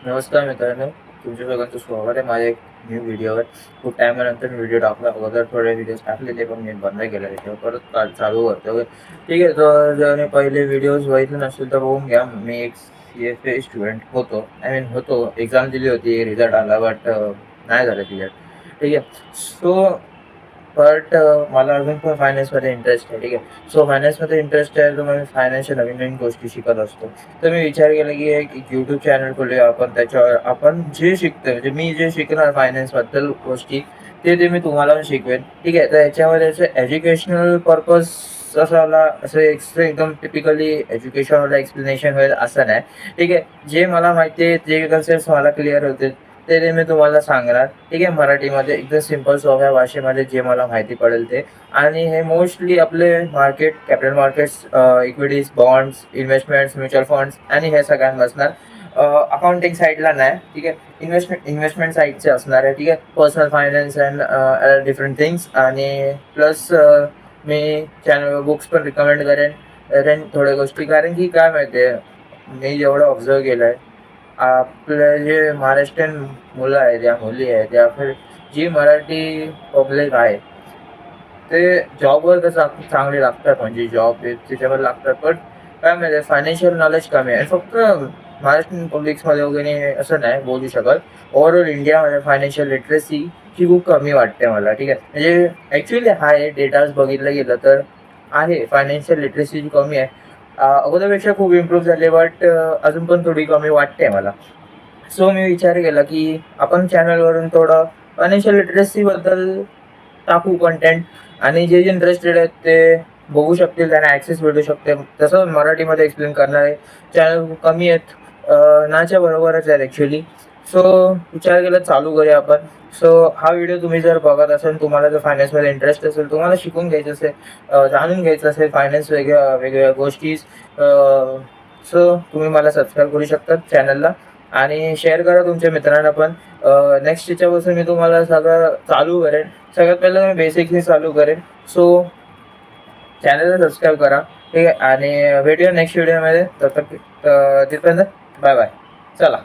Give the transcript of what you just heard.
नमस्कार मित्रांनो, तुमच्या सगळ्यांचं स्वागत आहे माझ्या एक न्यू व्हिडिओवर. खूप टायमानंतर मी व्हिडिओ टाकला. अगोदर थोडे व्हिडिओज टाकलेले पण मी बंद केले. त्याच्यावर परत चालू करतो. ठीक आहे, तर जर पहिले व्हिडिओज बघितले नसेल तर बघून घ्या. मी एक CFA स्टुडंट होतो. एक्झाम दिली होती, रिझल्ट आला बट नाही झालं क्लिअर. ठीक आहे. सो बट मला अजून पण फायनान्समध्ये इंटरेस्ट आहे. ठीक आहे. सो फायनान्समध्ये इंटरेस्ट आहे, तर मी फायनान्शियल नवीन नवीन गोष्टी शिकत असतो. तर मी विचार केला की एक यूट्यूब चॅनल खोलूया आपण. त्याच्यावर आपण जे शिकतो, म्हणजे मी जे शिकणार फायनान्सबद्दल गोष्टी, ते मी तुम्हाला पण शिकवेन. ठीक आहे. तर याच्यामध्ये असं एज्युकेशनल पर्पज असं एकदम टिपिकली एज्युकेशनवाला एक्सप्लेनेशन होईल असं नाही. ठीक आहे. जे मला माहिती आहे, जे कन्सेप्ट मला क्लिअर होते ते मी तुम्हाला सांगणार. ठीक आहे. मराठीमध्ये एकदम सिम्पल सोप्या भाषेमध्ये जे मला माहिती पडेल ते. आणि हे मोस्टली आपले market, capital markets, equities, bonds, investments, mutual funds आणि हे सगळ्यांना असणार. अकाउंटिंग साईडला नाही. ठीक आहे. इन्व्हेस्टमेंट साईडचे असणार आहे. ठीक आहे. Personal finance and different things. आणि प्लस मी चॅनल बुक्स पण रिकमेंड करेन थोड्या गोष्टी. कारण की काय माहिती आहे, मी जेवढं ऑब्झर्व केलं आहे, आपले जे महाराष्ट्रीयन मुलं आहेत या मुली आहेत या फिर जी मराठी पब्लिक आहे ते जॉबवर तर चांगले लागतात, म्हणजे जॉब त्याच्यावर लागतात. पण काय माहिती फायनान्शियल नॉलेज कमी आहे. फक्त महाराष्ट्रीयन पब्लिक्समध्ये वगैरे असं नाही बोलू शकत. ओव्हरऑल इंडियामध्ये फायनान्शियल लिटरसी ही खूप कमी वाटते मला. ठीक आहे. म्हणजे ॲक्च्युली आहे, डेटाज बघितलं गेलं तर आहे, फायनान्शियल लिटरसी जी कमी आहे. अगोदरपेक्षा खूप इम्प्रूव्ह झाले, बट अजून पण थोडी कमी वाटते मला. सो मी विचार केला की आपण चॅनलवरून थोडं फायनान्शियल लिटरसीबद्दल टाकू कंटेंट, आणि जे इंटरेस्टेड आहेत ते बघू शकतील, त्यांना ॲक्सेस भेटू शकते. तसं मराठीमध्ये एक्सप्लेन करणारे चॅनल कमी आहेत, नाच्या बरोबरच आहेत ॲक्च्युली. सो विचार केला चालू करूया आपण. सो हा व्हिडिओ तुम्ही जर बघत असेल, तुम्हाला जर फायनान्समध्ये इंटरेस्ट असेल, तुम्हाला शिकून घ्यायचं असेल, जाणून घ्यायचं असेल फायनान्स वेगवेगळ्या गोष्टी, सो तुम्ही मला सबस्क्राईब करू शकता चॅनलला आणि शेअर करा तुमच्या मित्रांना पण. नेक्स्ट याच्यापासून मी तुम्हाला सगळं चालू करेन. सगळ्यात पहिलं मी बेसिकली चालू करेन. सो चॅनलला सबस्क्राईब करा. ठीक आहे. आणि भेटूया नेक्स्ट व्हिडिओमध्ये. तिथपर्यंत बाय बाय. चला.